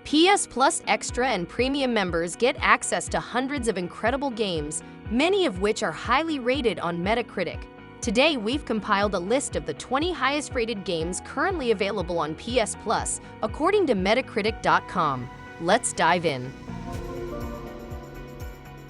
PS Plus Extra and Premium members get access to hundreds of incredible games, many of which are highly rated on Metacritic. Today, we've compiled a list of the 20 highest-rated games currently available on PS Plus, according to Metacritic.com. Let's dive in.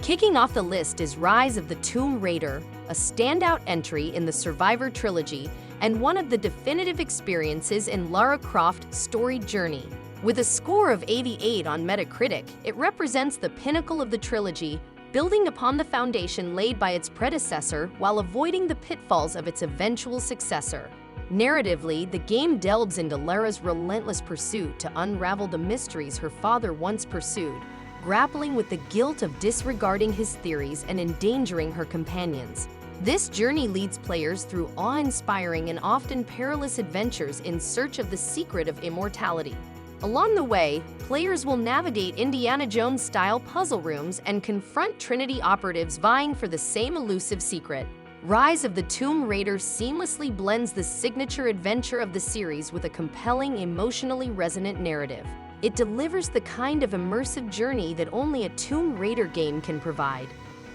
Kicking off the list is Rise of the Tomb Raider, a standout entry in the Survivor trilogy and one of the definitive experiences in Lara Croft's storied journey. With a score of 88 on Metacritic, it represents the pinnacle of the trilogy, building upon the foundation laid by its predecessor while avoiding the pitfalls of its eventual successor. Narratively, the game delves into Lara's relentless pursuit to unravel the mysteries her father once pursued, grappling with the guilt of disregarding his theories and endangering her companions. This journey leads players through awe-inspiring and often perilous adventures in search of the secret of immortality. Along the way, players will navigate Indiana Jones-style puzzle rooms and confront Trinity operatives vying for the same elusive secret. Rise of the Tomb Raider seamlessly blends the signature adventure of the series with a compelling, emotionally resonant narrative. It delivers the kind of immersive journey that only a Tomb Raider game can provide.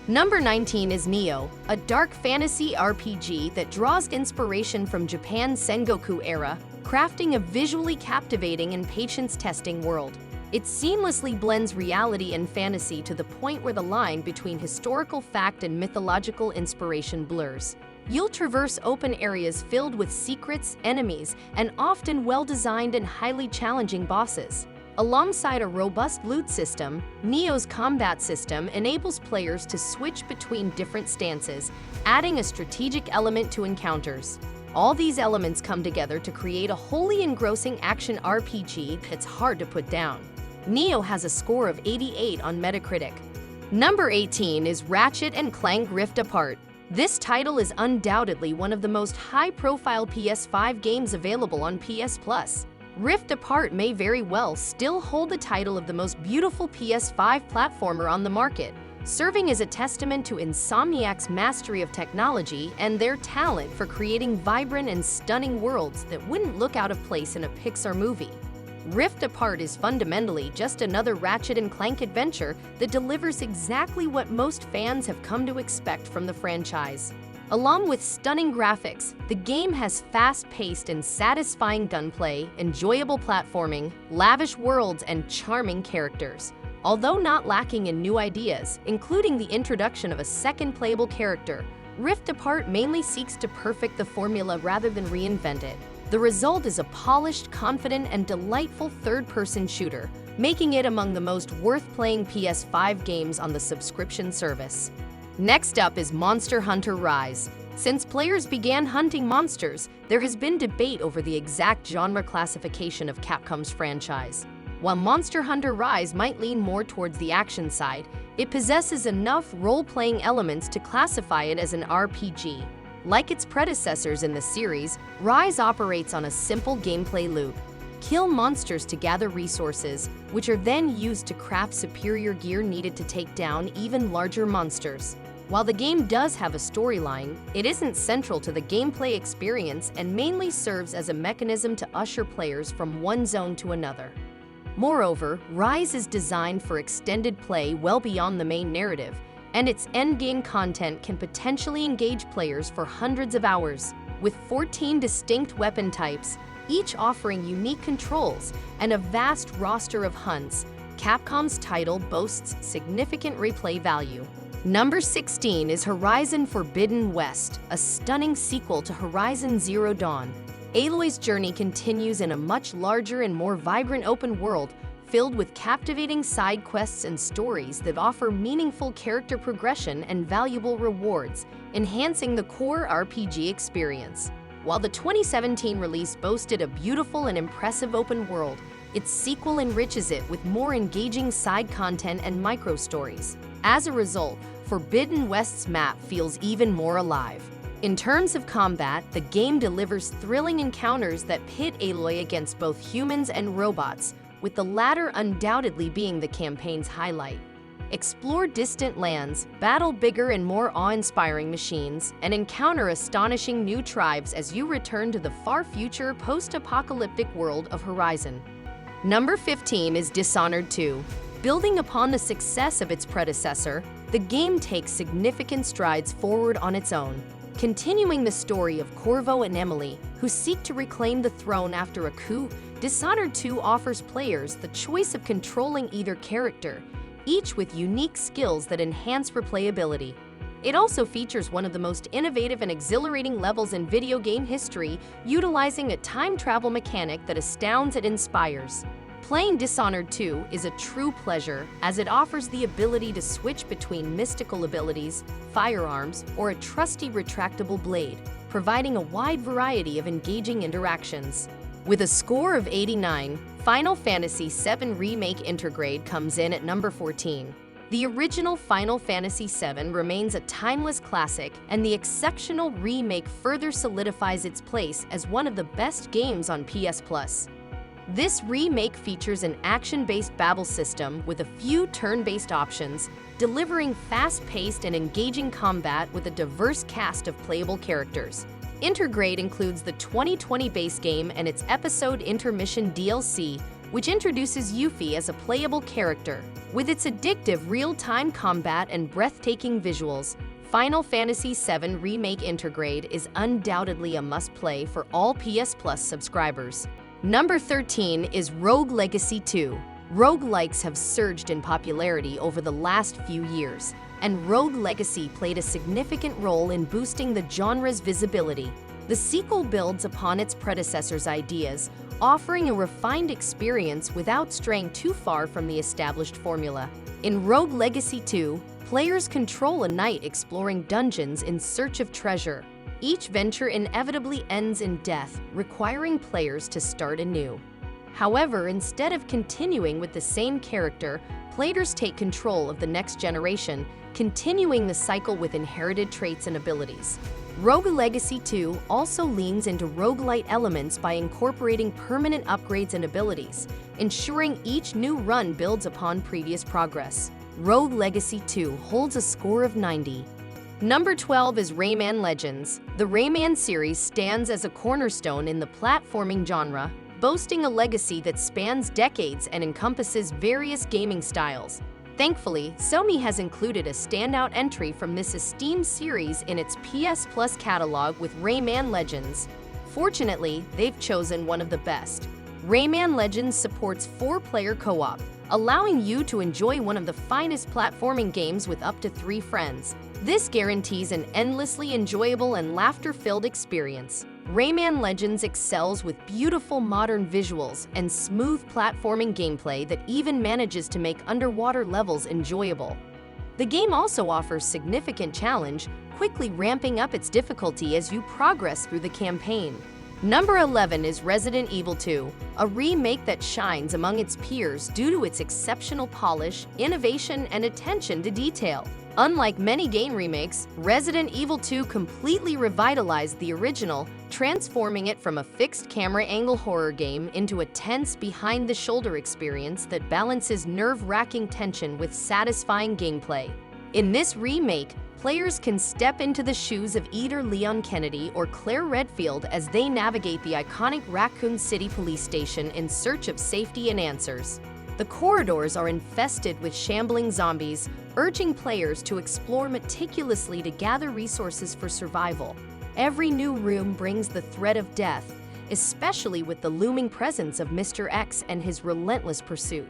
Number 19 is Nioh, a dark fantasy RPG that draws inspiration from Japan's Sengoku era, crafting a visually captivating and patience-testing world. It seamlessly blends reality and fantasy to the point where the line between historical fact and mythological inspiration blurs. You'll traverse open areas filled with secrets, enemies, and often well-designed and highly challenging bosses. Alongside a robust loot system, Nioh's combat system enables players to switch between different stances, adding a strategic element to encounters. All these elements come together to create a wholly engrossing action RPG that's hard to put down. Nioh has a score of 88 on Metacritic. Number 18 is Ratchet & Clank Rift Apart. This title is undoubtedly one of the most high-profile PS5 games available on PS Plus. Rift Apart may very well still hold the title of the most beautiful PS5 platformer on the market, serving as a testament to Insomniac's mastery of technology and their talent for creating vibrant and stunning worlds that wouldn't look out of place in a Pixar movie. Rift Apart is fundamentally just another Ratchet & Clank adventure that delivers exactly what most fans have come to expect from the franchise. Along with stunning graphics, the game has fast-paced and satisfying gunplay, enjoyable platforming, lavish worlds, and charming characters. Although not lacking in new ideas, including the introduction of a second playable character, Rift Apart mainly seeks to perfect the formula rather than reinvent it. The result is a polished, confident, and delightful third-person shooter, making it among the most worth-playing PS5 games on the subscription service. Next up is Monster Hunter Rise. Since players began hunting monsters, there has been debate over the exact genre classification of Capcom's franchise. While Monster Hunter Rise might lean more towards the action side, it possesses enough role-playing elements to classify it as an RPG. Like its predecessors in the series, Rise operates on a simple gameplay loop. Kill monsters to gather resources, which are then used to craft superior gear needed to take down even larger monsters. While the game does have a storyline, it isn't central to the gameplay experience and mainly serves as a mechanism to usher players from one zone to another. Moreover, Rise is designed for extended play well beyond the main narrative, and its endgame content can potentially engage players for hundreds of hours. With 14 distinct weapon types, each offering unique controls and a vast roster of hunts, Capcom's title boasts significant replay value. Number 16 is Horizon Forbidden West, a stunning sequel to Horizon Zero Dawn. Aloy's journey continues in a much larger and more vibrant open world, filled with captivating side quests and stories that offer meaningful character progression and valuable rewards, enhancing the core RPG experience. While the 2017 release boasted a beautiful and impressive open world, its sequel enriches it with more engaging side content and micro-stories. As a result, Forbidden West's map feels even more alive. In terms of combat, the game delivers thrilling encounters that pit Aloy against both humans and robots, with the latter undoubtedly being the campaign's highlight. Explore distant lands, battle bigger and more awe-inspiring machines, and encounter astonishing new tribes as you return to the far future post-apocalyptic world of Horizon. Number 15 is Dishonored 2. Building upon the success of its predecessor, the game takes significant strides forward on its own. Continuing the story of Corvo and Emily, who seek to reclaim the throne after a coup, Dishonored 2 offers players the choice of controlling either character, each with unique skills that enhance replayability. It also features one of the most innovative and exhilarating levels in video game history, utilizing a time travel mechanic that astounds and inspires. Playing Dishonored 2 is a true pleasure, as it offers the ability to switch between mystical abilities, firearms, or a trusty retractable blade, providing a wide variety of engaging interactions. With a score of 89, Final Fantasy VII Remake Intergrade comes in at number 14. The original Final Fantasy VII remains a timeless classic, and the exceptional remake further solidifies its place as one of the best games on PS Plus. This remake features an action-based battle system with a few turn-based options, delivering fast-paced and engaging combat with a diverse cast of playable characters. Intergrade includes the 2020 base game and its episode intermission DLC, which introduces Yuffie as a playable character. With its addictive real-time combat and breathtaking visuals, Final Fantasy VII Remake Intergrade is undoubtedly a must-play for all PS Plus subscribers. Number 13 is Rogue Legacy 2. Roguelikes have surged in popularity over the last few years, and Rogue Legacy played a significant role in boosting the genre's visibility. The sequel builds upon its predecessor's ideas, offering a refined experience without straying too far from the established formula. In Rogue Legacy 2, players control a knight exploring dungeons in search of treasure. Each venture inevitably ends in death, requiring players to start anew. However, instead of continuing with the same character, players take control of the next generation, continuing the cycle with inherited traits and abilities. Rogue Legacy 2 also leans into roguelite elements by incorporating permanent upgrades and abilities, ensuring each new run builds upon previous progress. Rogue Legacy 2 holds a score of 90. Number 12 is Rayman Legends. The Rayman series stands as a cornerstone in the platforming genre, boasting a legacy that spans decades and encompasses various gaming styles. Thankfully, Sony has included a standout entry from this esteemed series in its PS Plus catalog with Rayman Legends. Fortunately, they've chosen one of the best. Rayman Legends supports 4-player co-op, allowing you to enjoy one of the finest platforming games with up to 3 friends. This guarantees an endlessly enjoyable and laughter-filled experience. Rayman Legends excels with beautiful modern visuals and smooth platforming gameplay that even manages to make underwater levels enjoyable. The game also offers significant challenge, quickly ramping up its difficulty as you progress through the campaign. Number 11 is Resident Evil 2, a remake that shines among its peers due to its exceptional polish, innovation, and attention to detail. Unlike many game remakes, Resident Evil 2 completely revitalized the original, transforming it from a fixed camera angle horror game into a tense, behind-the-shoulder experience that balances nerve-wracking tension with satisfying gameplay. In this remake, players can step into the shoes of either Leon Kennedy or Claire Redfield as they navigate the iconic Raccoon City police station in search of safety and answers. The corridors are infested with shambling zombies, urging players to explore meticulously to gather resources for survival. Every new room brings the threat of death, especially with the looming presence of Mr. X and his relentless pursuit.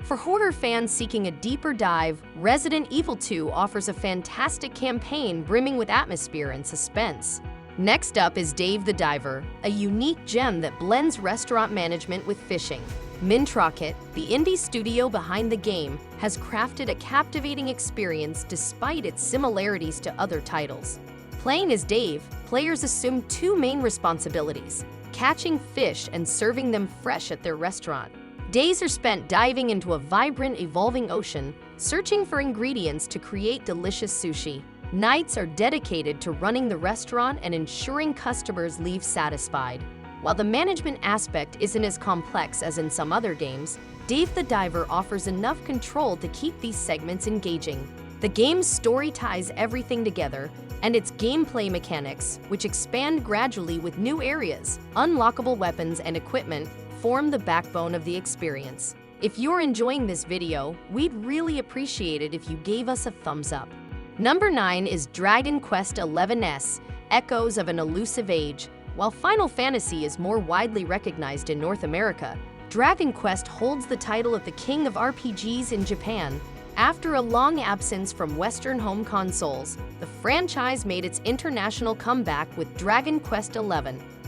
For horror fans seeking a deeper dive, Resident Evil 2 offers a fantastic campaign brimming with atmosphere and suspense. Next up is Dave the Diver, a unique gem that blends restaurant management with fishing. Mintrocket, the indie studio behind the game, has crafted a captivating experience despite its similarities to other titles. Playing as Dave, players assume 2 main responsibilities: catching fish and serving them fresh at their restaurant. Days are spent diving into a vibrant, evolving ocean, searching for ingredients to create delicious sushi. Nights are dedicated to running the restaurant and ensuring customers leave satisfied. While the management aspect isn't as complex as in some other games, Dave the Diver offers enough control to keep these segments engaging. The game's story ties everything together, and its gameplay mechanics, which expand gradually with new areas, unlockable weapons, and equipment, form the backbone of the experience. If you're enjoying this video, we'd really appreciate it if you gave us a thumbs up. Number 9 is Dragon Quest XI's Echoes of an Elusive Age. While Final Fantasy is more widely recognized in North America, Dragon Quest holds the title of the king of RPGs in Japan. After a long absence from Western home consoles, the franchise made its international comeback with Dragon Quest XI,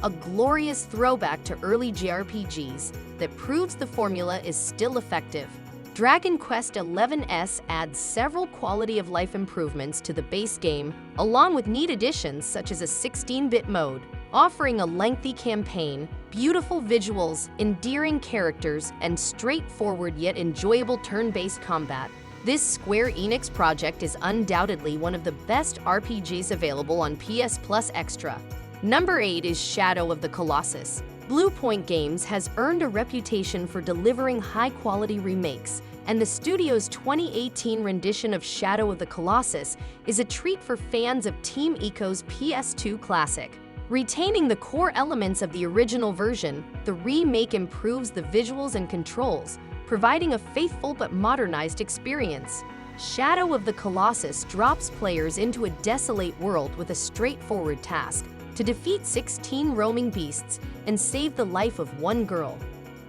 a glorious throwback to early JRPGs that proves the formula is still effective. Dragon Quest XI's adds several quality-of-life improvements to the base game, along with neat additions such as a 16-bit mode, offering a lengthy campaign, beautiful visuals, endearing characters, and straightforward yet enjoyable turn-based combat. This Square Enix project is undoubtedly one of the best RPGs available on PS Plus Extra. Number 8 is Shadow of the Colossus. Blue Point Games has earned a reputation for delivering high-quality remakes, and the studio's 2018 rendition of Shadow of the Colossus is a treat for fans of Team Ico's PS2 classic. Retaining the core elements of the original version, the remake improves the visuals and controls, providing a faithful but modernized experience. Shadow of the Colossus drops players into a desolate world with a straightforward task: to defeat 16 roaming beasts and save the life of one girl.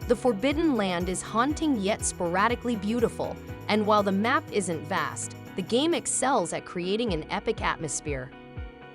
The Forbidden Land is haunting yet sporadically beautiful, and while the map isn't vast, the game excels at creating an epic atmosphere.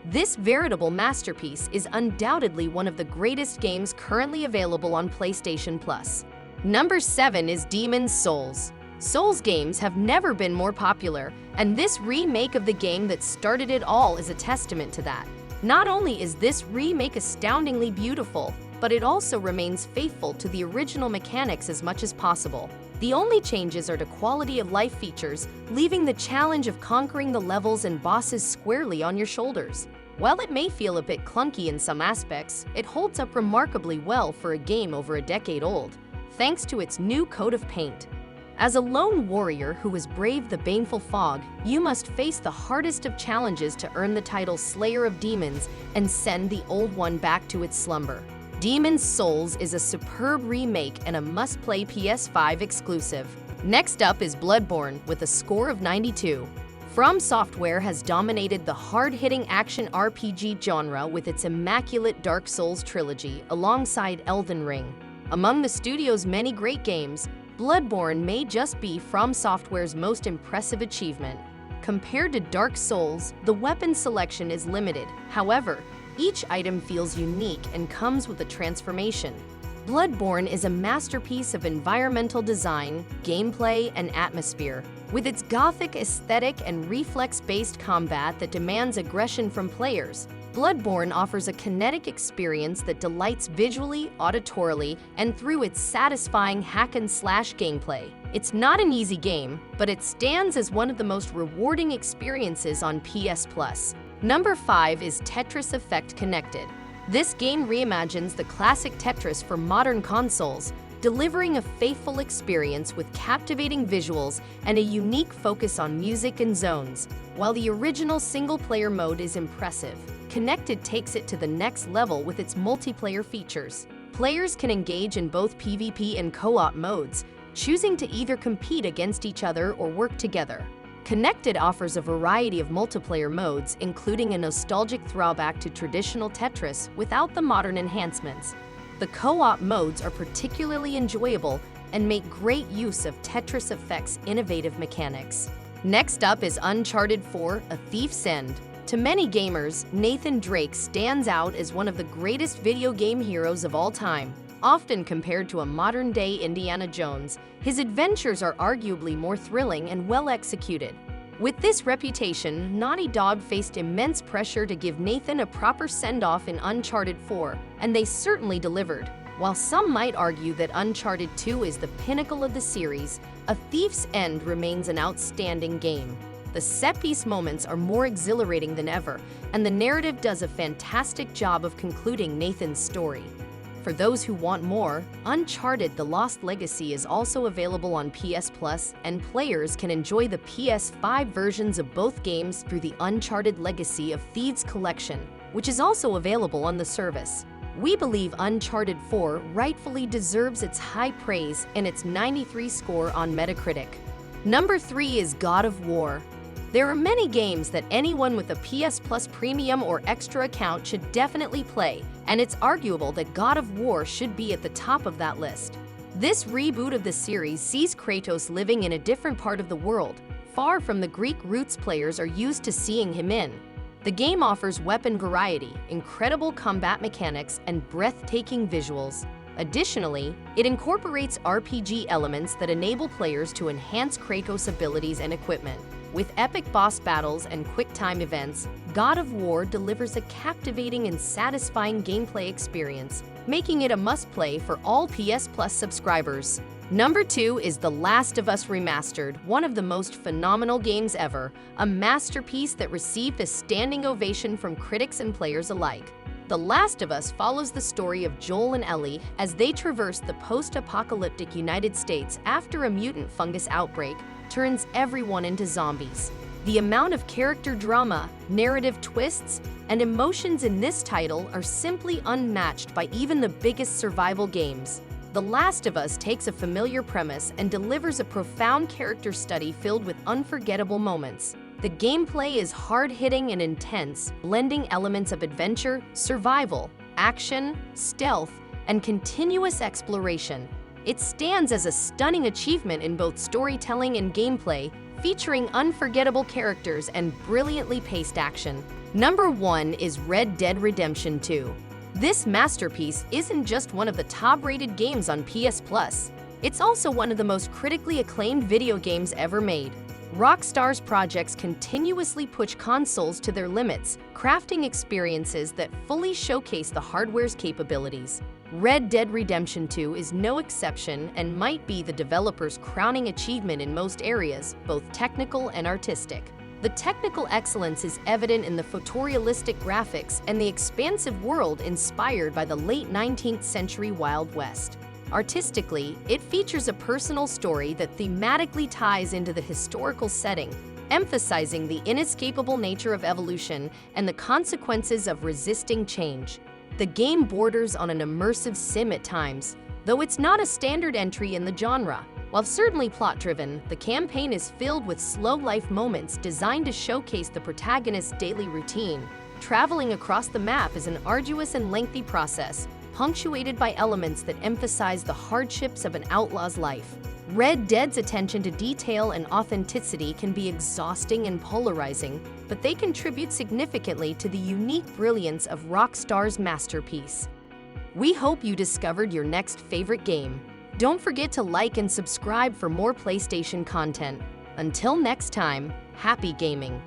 This veritable masterpiece is undoubtedly one of the greatest games currently available on PlayStation Plus. Number 7 is Demon's Souls. Souls games have never been more popular, and this remake of the game that started it all is a testament to that. Not only is this remake astoundingly beautiful, but it also remains faithful to the original mechanics as much as possible. The only changes are to quality-of-life features, leaving the challenge of conquering the levels and bosses squarely on your shoulders. While it may feel a bit clunky in some aspects, it holds up remarkably well for a game over a decade old, thanks to its new coat of paint. As a lone warrior who has braved the baneful fog, you must face the hardest of challenges to earn the title Slayer of Demons and send the old one back to its slumber. Demon's Souls is a superb remake and a must-play PS5 exclusive. Next up is Bloodborne with a score of 92. From Software has dominated the hard-hitting action RPG genre with its immaculate Dark Souls trilogy alongside Elden Ring. Among the studio's many great games, Bloodborne may just be From Software's most impressive achievement. Compared to Dark Souls, the weapon selection is limited. However, each item feels unique and comes with a transformation. Bloodborne is a masterpiece of environmental design, gameplay, and atmosphere. With its gothic aesthetic and reflex-based combat that demands aggression from players, Bloodborne offers a kinetic experience that delights visually, auditorily, and through its satisfying hack-and-slash gameplay. It's not an easy game, but it stands as one of the most rewarding experiences on PS Plus. Number 5 is Tetris Effect Connected. This game reimagines the classic Tetris for modern consoles, delivering a faithful experience with captivating visuals and a unique focus on music and zones. While the original single-player mode is impressive, Connected takes it to the next level with its multiplayer features. Players can engage in both PvP and co-op modes, choosing to either compete against each other or work together. Connected offers a variety of multiplayer modes, including a nostalgic throwback to traditional Tetris without the modern enhancements. The co-op modes are particularly enjoyable and make great use of Tetris Effect's innovative mechanics. Next up is Uncharted 4: A Thief's End. To many gamers, Nathan Drake stands out as one of the greatest video game heroes of all time. Often compared to a modern-day Indiana Jones, his adventures are arguably more thrilling and well-executed. With this reputation, Naughty Dog faced immense pressure to give Nathan a proper send-off in Uncharted 4, and they certainly delivered. While some might argue that Uncharted 2 is the pinnacle of the series, A Thief's End remains an outstanding game. The set-piece moments are more exhilarating than ever, and the narrative does a fantastic job of concluding Nathan's story. For those who want more, Uncharted: The Lost Legacy is also available on PS Plus, and players can enjoy the PS5 versions of both games through the Uncharted Legacy of Thieves collection, which is also available on the service. We believe Uncharted 4 rightfully deserves its high praise and its 93 score on Metacritic. Number 3 is God of War. There are many games that anyone with a PS Plus Premium or Extra account should definitely play, and it's arguable that God of War should be at the top of that list. This reboot of the series sees Kratos living in a different part of the world, far from the Greek roots players are used to seeing him in. The game offers weapon variety, incredible combat mechanics, and breathtaking visuals. Additionally, it incorporates RPG elements that enable players to enhance Kratos' abilities and equipment. With epic boss battles and quick-time events, God of War delivers a captivating and satisfying gameplay experience, making it a must-play for all PS Plus subscribers. Number 2 is The Last of Us Remastered, one of the most phenomenal games ever, a masterpiece that received a standing ovation from critics and players alike. The Last of Us follows the story of Joel and Ellie as they traverse the post-apocalyptic United States after a mutant fungus outbreak turns everyone into zombies. The amount of character drama, narrative twists, and emotions in this title are simply unmatched by even the biggest survival games. The Last of Us takes a familiar premise and delivers a profound character study filled with unforgettable moments. The gameplay is hard-hitting and intense, blending elements of adventure, survival, action, stealth, and continuous exploration. It stands as a stunning achievement in both storytelling and gameplay, featuring unforgettable characters and brilliantly paced action. Number 1 is Red Dead Redemption 2. This masterpiece isn't just one of the top-rated games on PS Plus. It's also one of the most critically acclaimed video games ever made. Rockstar's projects continuously push consoles to their limits, crafting experiences that fully showcase the hardware's capabilities. Red Dead Redemption 2 is no exception and might be the developer's crowning achievement in most areas, both technical and artistic. The technical excellence is evident in the photorealistic graphics and the expansive world inspired by the late 19th century Wild West. Artistically, it features a personal story that thematically ties into the historical setting, emphasizing the inescapable nature of evolution and the consequences of resisting change. The game borders on an immersive sim at times, though it's not a standard entry in the genre. While certainly plot-driven, the campaign is filled with slow-life moments designed to showcase the protagonist's daily routine. Traveling across the map is an arduous and lengthy process, punctuated by elements that emphasize the hardships of an outlaw's life. Red Dead's attention to detail and authenticity can be exhausting and polarizing, but they contribute significantly to the unique brilliance of Rockstar's masterpiece. We hope you discovered your next favorite game. Don't forget to like and subscribe for more PlayStation content. Until next time, happy gaming!